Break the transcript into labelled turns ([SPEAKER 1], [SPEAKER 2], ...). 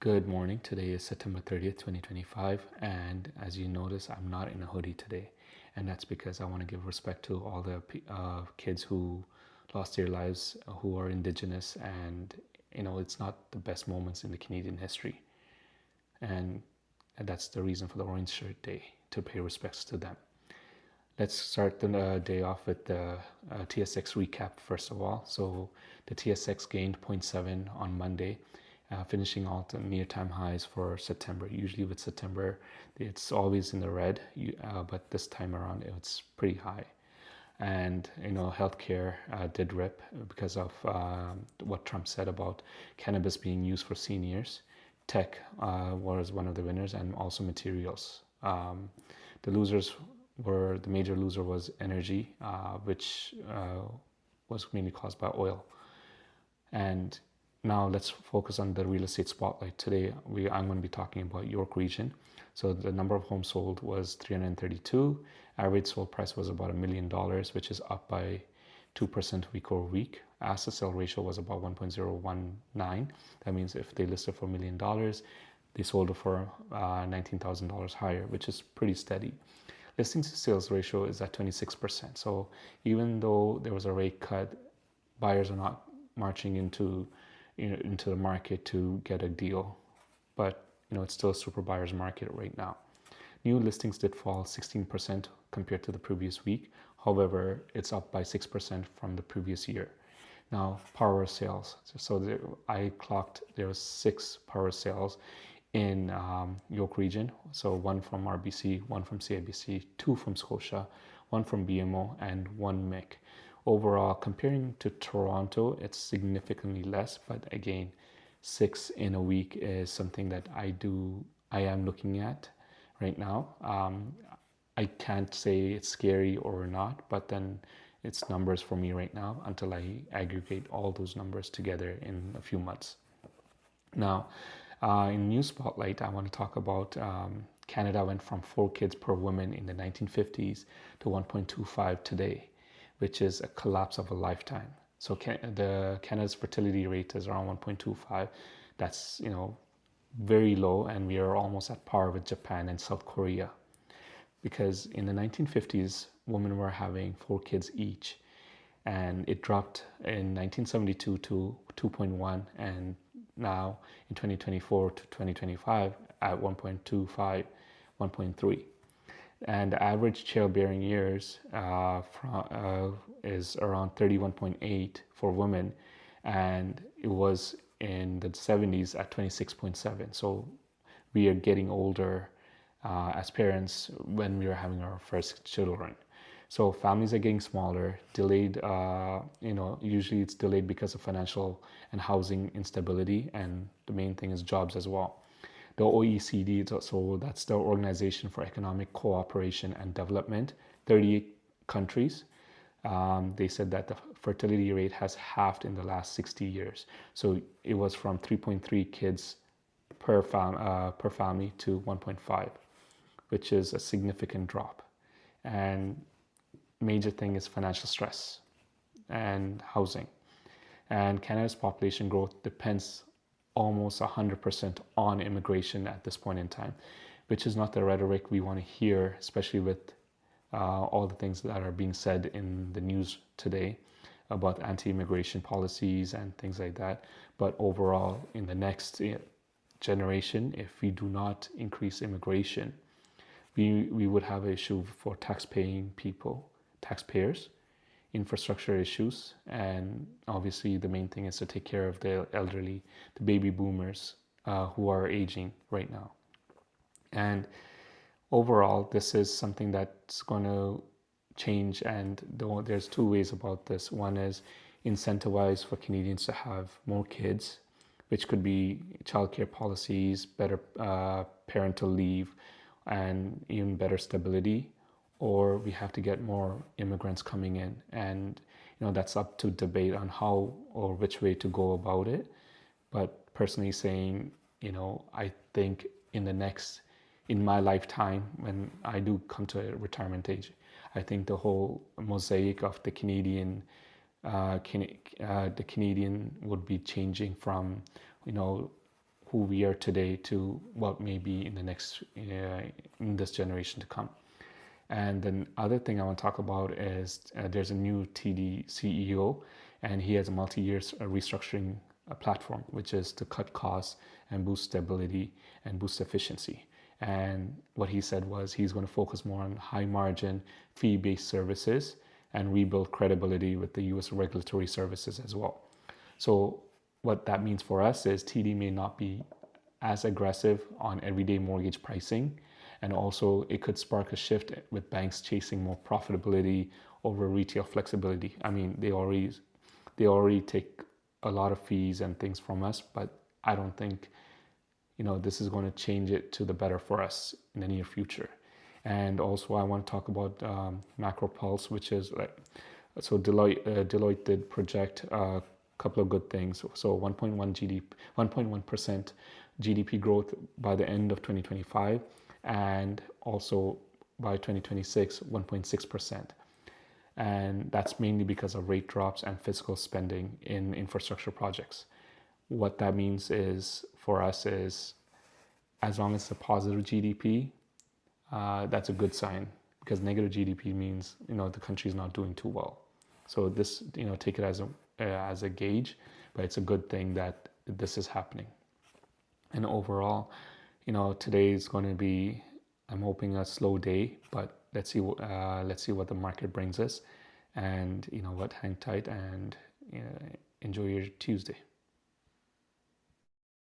[SPEAKER 1] Good morning. Today is September 30th, 2025. And as you notice, I'm not in a hoodie today. And that's because I want to give respect to all the kids who lost their lives, who are Indigenous. And, it's not the best moments in the Canadian history. And that's the reason for the Orange Shirt Day, to pay respects to them. Let's start the day off with the TSX recap, first of all. So the TSX gained 0.7 on Monday, finishing all the near-time highs for September. Usually with September, it's always in the red, but this time around, it's pretty high. And, healthcare did rip because of what Trump said about cannabis being used for seniors. Tech was one of the winners, and also materials. The major loser was energy, which was mainly caused by oil. And now let's focus on the real estate spotlight. Today, I'm going to be talking about York Region. So the number of homes sold was 332. Average sold price was about $1 million, which is up by 2% week over week. Asset sale ratio was about 1.019. That means if they listed for $1 million, they sold it for $19,000 higher, which is pretty steady. Listing to sales ratio is at 26%. So even though there was a rate cut, buyers are not marching into the market to get a deal. But it's still a super buyer's market right now. New listings did fall 16% compared to the previous week. However, it's up by 6% from the previous year. Now, power sales. So I clocked there was 6 power sales in York Region. So 1 from RBC, 1 from CIBC, 2 from Scotia, 1 from BMO, and 1 MIC. Overall, comparing to Toronto, it's significantly less, but again, 6 in a week is something that I am looking at right now. I can't say it's scary or not, but then it's numbers for me right now until I aggregate all those numbers together in a few months. Now, in News Spotlight, I want to talk about Canada went from 4 kids per woman in the 1950s to 1.25 today, which is a collapse of a lifetime. So Canada's fertility rate is around 1.25. That's, very low, and we are almost at par with Japan and South Korea. Because in the 1950s, women were having 4 kids each, and it dropped in 1972 to 2.1, and now in 2024 to 2025 at 1.25, 1.3. And the average childbearing years is around 31.8 for women, and it was in the 70s at 26.7. So we are getting older as parents when we are having our first children. So families are getting smaller, delayed, usually it's delayed because of financial and housing instability, and the main thing is jobs as well. The OECD, so that's the Organization for Economic Cooperation and Development, 38 countries, they said that the fertility rate has halved in the last 60 years. So it was from 3.3 kids per family to 1.5, which is a significant drop. And major thing is financial stress and housing. And Canada's population growth depends almost 100% on immigration at this point in time, which is not the rhetoric we want to hear, especially with all the things that are being said in the news today about anti-immigration policies and things like that. But overall, in the next generation, if we do not increase immigration, we would have an issue for taxpayers, infrastructure issues, and obviously the main thing is to take care of the elderly, the baby boomers who are aging right now. And overall, this is something that's going to change, and there's 2 ways about this. One is incentivize for Canadians to have more kids, which could be childcare policies, better parental leave, and even better stability, or we have to get more immigrants coming in. And that's up to debate on how or which way to go about it. But personally saying, I think in my lifetime, when I do come to a retirement age, I think the whole mosaic of the Canadian would be changing from who we are today to what may be in the next in this generation to come. And then other thing I want to talk about is there's a new TD CEO, and he has a multi-year restructuring platform, which is to cut costs and boost stability and boost efficiency. And what he said was he's going to focus more on high margin fee-based services and rebuild credibility with the US regulatory services as well. So what that means for us is TD may not be as aggressive on everyday mortgage pricing, and also it could spark a shift with banks chasing more profitability over retail flexibility. I mean, they already take a lot of fees and things from us, but I don't think this is going to change it to the better for us in the near future. And also I want to talk about macro pulse, which is so Deloitte did project a couple of good things. So 1.1% GDP growth by the end of 2025, and also by 2026 1.6%. And that's mainly because of rate drops and fiscal spending in infrastructure projects. What that means is for us is, as long as it's a positive GDP, that's a good sign, because negative GDP means the country is not doing too well. So this take it as a gauge, but it's a good thing that this is happening. And overall, today is going to be, I'm hoping, a slow day, but let's see what the market brings us, and hang tight and enjoy your Tuesday.